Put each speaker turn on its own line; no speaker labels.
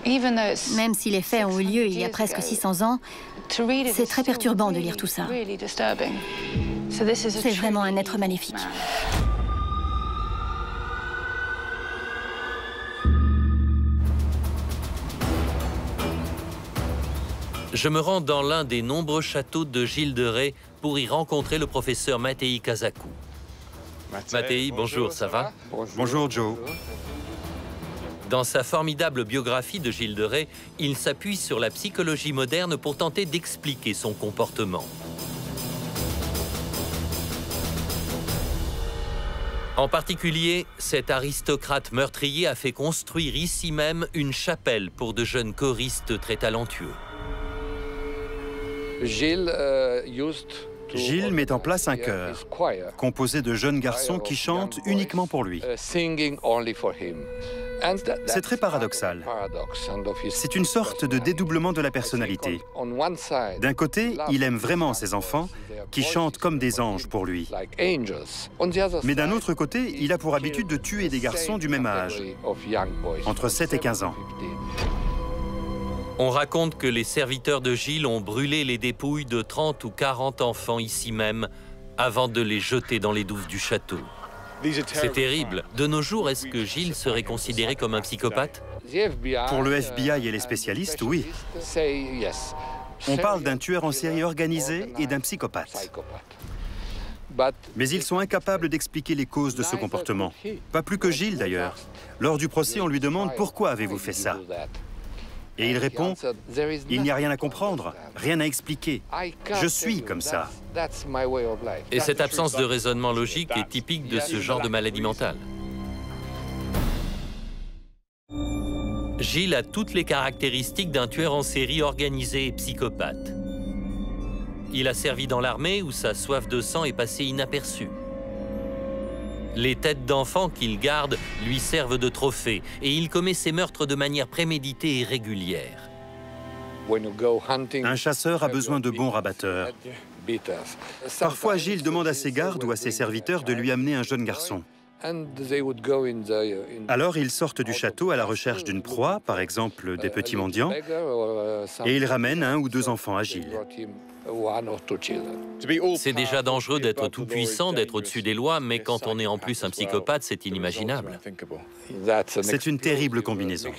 Même si les faits ont eu lieu il y a presque 600 ans, c'est très perturbant de lire tout ça. C'est vraiment un être maléfique.
Je me rends dans l'un des nombreux châteaux de Gilles de Rais pour y rencontrer le professeur Mattei Kazaku. Mattei, bonjour, ça va?
Bonjour Joe.
Dans sa formidable biographie de Gilles de Rais, il s'appuie sur la psychologie moderne pour tenter d'expliquer son comportement. En particulier, cet aristocrate meurtrier a fait construire ici même une chapelle pour de jeunes choristes très talentueux.
Gilles met en place un chœur, composé de jeunes garçons qui chantent uniquement pour lui. C'est très paradoxal. C'est une sorte de dédoublement de la personnalité. D'un côté, il aime vraiment ses enfants, qui chantent comme des anges pour lui. Mais d'un autre côté, il a pour habitude de tuer des garçons du même âge, entre 7 et 15 ans.
On raconte que les serviteurs de Gilles ont brûlé les dépouilles de 30 ou 40 enfants ici même, avant de les jeter dans les douves du château. C'est terrible. De nos jours, est-ce que Gilles serait considéré comme un psychopathe?
Pour le FBI et les spécialistes, oui. On parle d'un tueur en série organisé et d'un psychopathe. Mais ils sont incapables d'expliquer les causes de ce comportement. Pas plus que Gilles, d'ailleurs. Lors du procès, on lui demande « Pourquoi avez-vous fait ça ?» Et il répond « Il n'y a rien à comprendre, rien à expliquer. Je suis comme ça. »
Et cette absence de raisonnement logique est typique de ce genre de maladie mentale. Gilles a toutes les caractéristiques d'un tueur en série organisé et psychopathe. Il a servi dans l'armée où sa soif de sang est passée inaperçue. Les têtes d'enfants qu'il garde lui servent de trophée et il commet ses meurtres de manière préméditée et régulière.
Un chasseur a besoin de bons rabatteurs. Parfois, Gilles demande à ses gardes ou à ses serviteurs de lui amener un jeune garçon. Alors, ils sortent du château à la recherche d'une proie, par exemple des petits mendiants, et ils ramènent 1 ou 2 enfants à Gilles.
C'est déjà dangereux d'être tout-puissant, d'être au-dessus des lois, mais quand on est en plus un psychopathe, c'est inimaginable.
C'est une terrible combinaison.